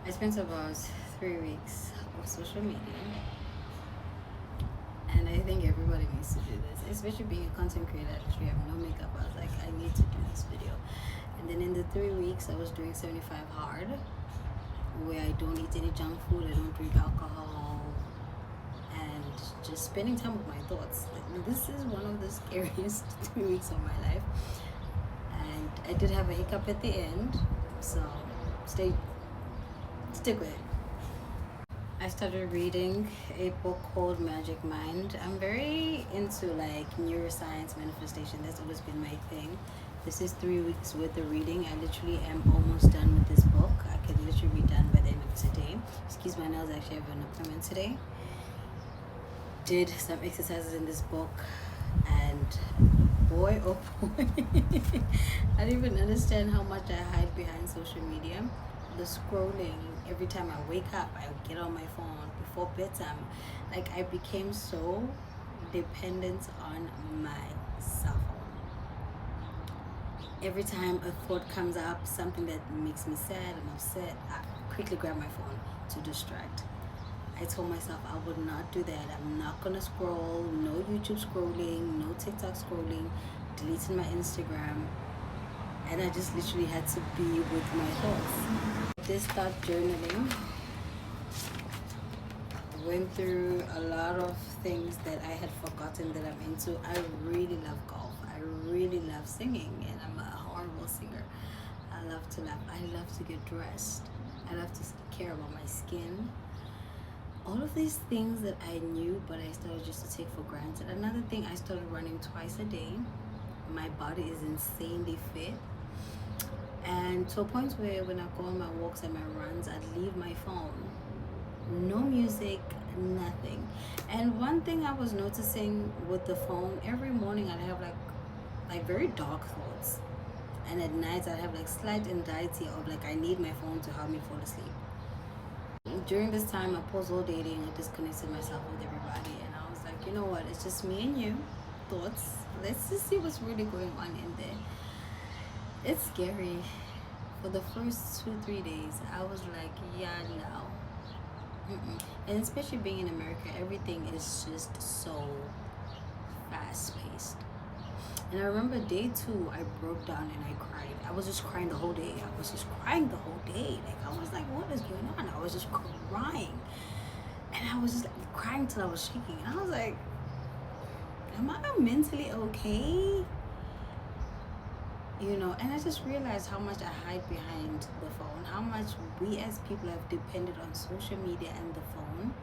I spent about 3 weeks of social media, and I think everybody needs to do this, especially being a content creator. I literally have no makeup. I was like, I need to do this video. And then in the 3 weeks, I was doing 75 hard, where I don't eat any junk food, I don't drink alcohol, and just spending time with my thoughts. Like, this is one of the scariest 3 weeks of my life. And I did have a hiccup at the end, so stick with it. I started reading a book called Magic Mind. I'm very into like neuroscience manifestation. That's always been my thing. This is 3 weeks worth of reading. I literally am almost done with this book. I could literally be done by the end of today. Excuse my nails, I actually have an appointment today. Did some exercises in this book, and boy oh boy, I don't even understand how much I hide behind social media. The scrolling, every time I wake up, I get on my phone before bedtime. Like, I became so dependent on my cell phone. Every time a thought comes up, something that makes me sad, I'm upset, I quickly grab my phone to distract. I told myself I would not do that. I'm not gonna scroll, no YouTube scrolling, no TikTok scrolling, deleting my Instagram. And I just literally had to be with my thoughts. I did start journaling. Went through a lot of things that I had forgotten that I'm into. I really love golf. I really love singing, and I'm a horrible singer. I love to laugh. I love to get dressed. I love to care about my skin. All of these things that I knew, but I started just to take for granted. Another thing, I started running twice a day. My body is insanely fit. And to a point where when I go on my walks and my runs, I'd leave my phone. No music, nothing. And one thing I was noticing with the phone, every morning I'd have like very dark thoughts. And at night I'd have like slight anxiety of like I need my phone to help me fall asleep. During this time, I paused all dating. I disconnected myself with everybody, and I was like, you know what? It's just me and you. Thoughts. Let's just see what's really going on in there. It's scary. For the first 2-3 days, I was like, yeah, no. And especially being in America, everything is just so fast-paced. And I remember day 2, I broke down and I cried. I was just crying the whole day. I was just crying the whole day. Like, I was like, what is going on? I was just crying. And I was just like, crying till I was shaking. And I was like, am I mentally okay? You know, and I just realized how much I hide behind the phone, how much we as people have depended on social media and the phone,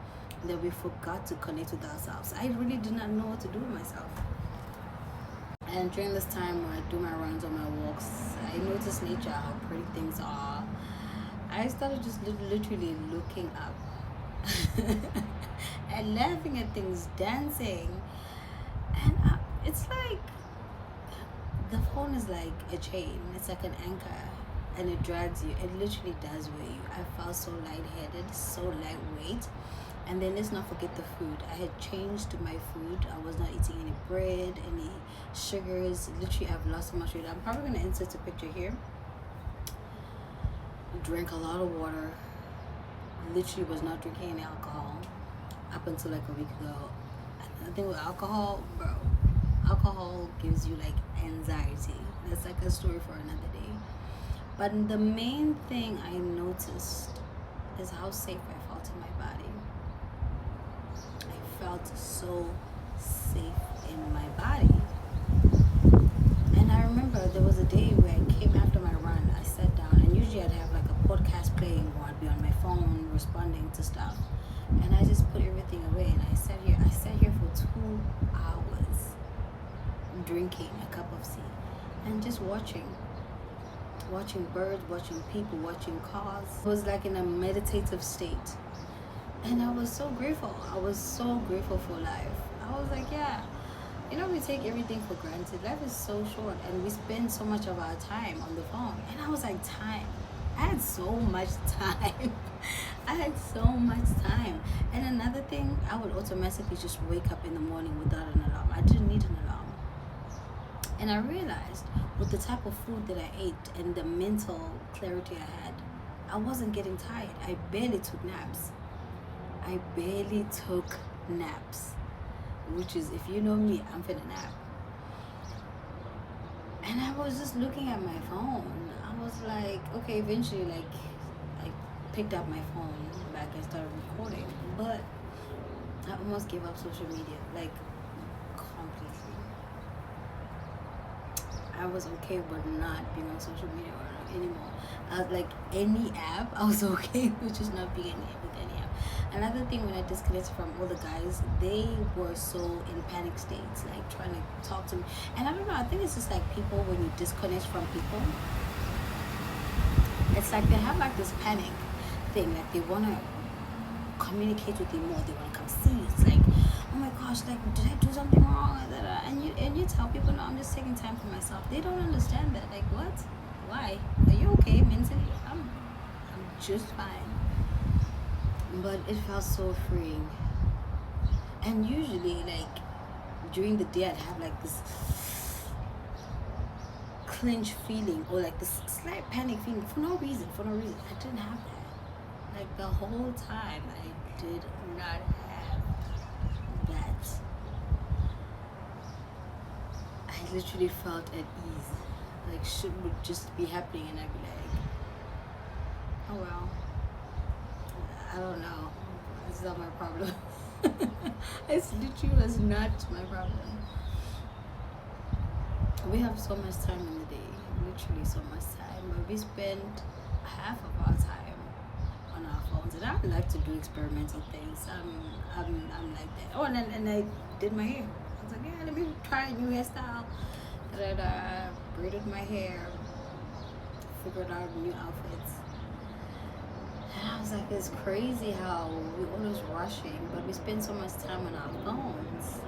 that we forgot to connect with ourselves. I really did not know what to do with myself. And during this time when I do my runs on my walks, I notice nature, how pretty things are. I started just literally looking up and laughing at things, dancing. And it's like the phone is like a chain. It's like an anchor, and it drags you. It literally does weigh you. I felt so lightheaded, so lightweight. And then let's not forget the food. I had changed my food. I was not eating any bread, any sugars. Literally, I've lost so much weight. I'm probably gonna insert a picture here. Drank a lot of water. Literally was not drinking any alcohol up until like a week ago. I think with alcohol, bro, alcohol gives you like anxiety. That's like a story for another day. But the main thing I noticed is how safe I felt in my body. I felt so safe in my body. And I remember there was a day where I came after my run, I sat down, and usually I'd have like a podcast playing or I'd be on my phone responding to stuff. And I just put everything away and I sat here for 2 hours drinking a cup of tea and just watching birds, watching people, watching cars. I was like in a meditative state. And I was so grateful. I was so grateful for life. I was like, yeah, you know, we take everything for granted. Life is so short and we spend so much of our time on the phone. And I was like, time. I had so much time. I had so much time. And another thing, I would automatically just wake up in the morning without an alarm. I didn't need an alarm. And I realized with the type of food that I ate and the mental clarity I had, I wasn't getting tired. I barely took naps. I barely took naps, which is, if you know me, I'm finna nap. And I was just looking at my phone. I was like, okay, eventually, like, I picked up my phone back and started recording. But I almost gave up social media, like, completely. I was okay with not being on social media anymore. I was like, any app, I was okay with just not being with any app. Another thing, when I disconnected from all the guys, they were so in panic states, like trying to talk to me. And I don't know, I think it's just like people, when you disconnect from people, it's like they have like this panic thing, like they want to communicate with you more, they want to come see you. It's like, oh my gosh, like, did I do something wrong? And you tell people, no, I'm just taking time for myself. They don't understand that. Like, what? Why? Are you okay mentally? I'm just fine. But it felt so freeing. And usually, like, during the day, I'd have like this clench feeling, or like this slight panic feeling for no reason. I didn't have that. Like, the whole time, I did not have that. I literally felt at ease. Like, shit would just be happening, and I'd be like, oh well, I don't know. It's not my problem. It's literally was not my problem. We have so much time in the day, literally so much time, but we spend half of our time on our phones. And I like to do experimental things. I'm like that. Oh, and I did my hair. I was like, yeah, let me try a new hairstyle. That I braided my hair, figured out new outfits. And I was like, it's crazy how we're always rushing, but we spend so much time on our phones.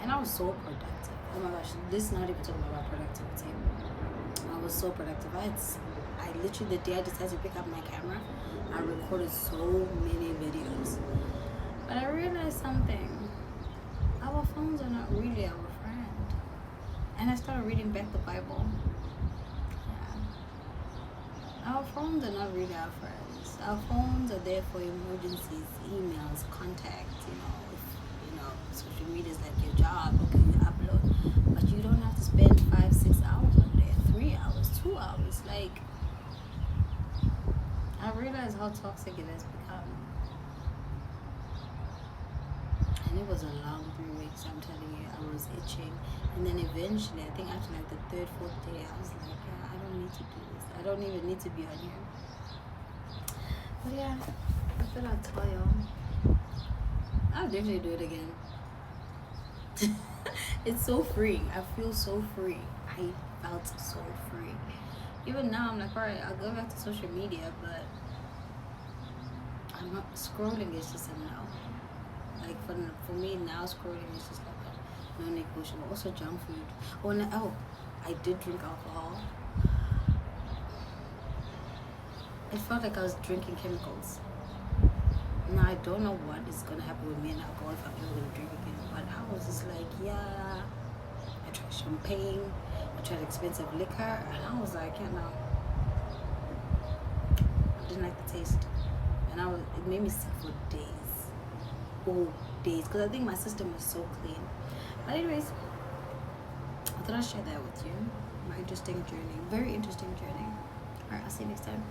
And I was so productive. Oh my gosh, this is not even talking about productivity. I was so productive. I literally, the day I decided to pick up my camera, I recorded so many videos. But I realized something. Our phones are not really our friend. And I started reading back the Bible. Yeah. Our phones are not really our friends. Our phones are there for emergencies, emails, contacts, social media is like your job. Okay, you upload. But you don't have to spend 5-6 hours on there, 3 hours, 2 hours. Like, I realized how toxic it has become. And it was a long 3 weeks, I'm telling you. I was itching. And then eventually, I think after like the 3rd, 4th day, I was like, yeah, I don't need to do this. I don't even need to be on here. But yeah, I thought I'd tell y'all. I'll definitely do it again. It's so free. I feel so free. I felt so free. Even now, I'm like, alright, I'll go back to social media, but I'm not scrolling. It's just a no. Like, for me now, scrolling is just like a non-negotiable. Also, junk food. Oh, I did drink alcohol. It felt like I was drinking chemicals. Now I don't know what is gonna happen with me and alcohol if I'm ever gonna drink again. But I was just like, yeah. I tried champagne. I tried expensive liquor, and I was like, yeah, no. I didn't like the taste, and it made me sick for days, whole days, because I think my system was so clean. But anyways, I thought I'd share that with you. My interesting journey, very interesting journey. All right, I'll see you next time.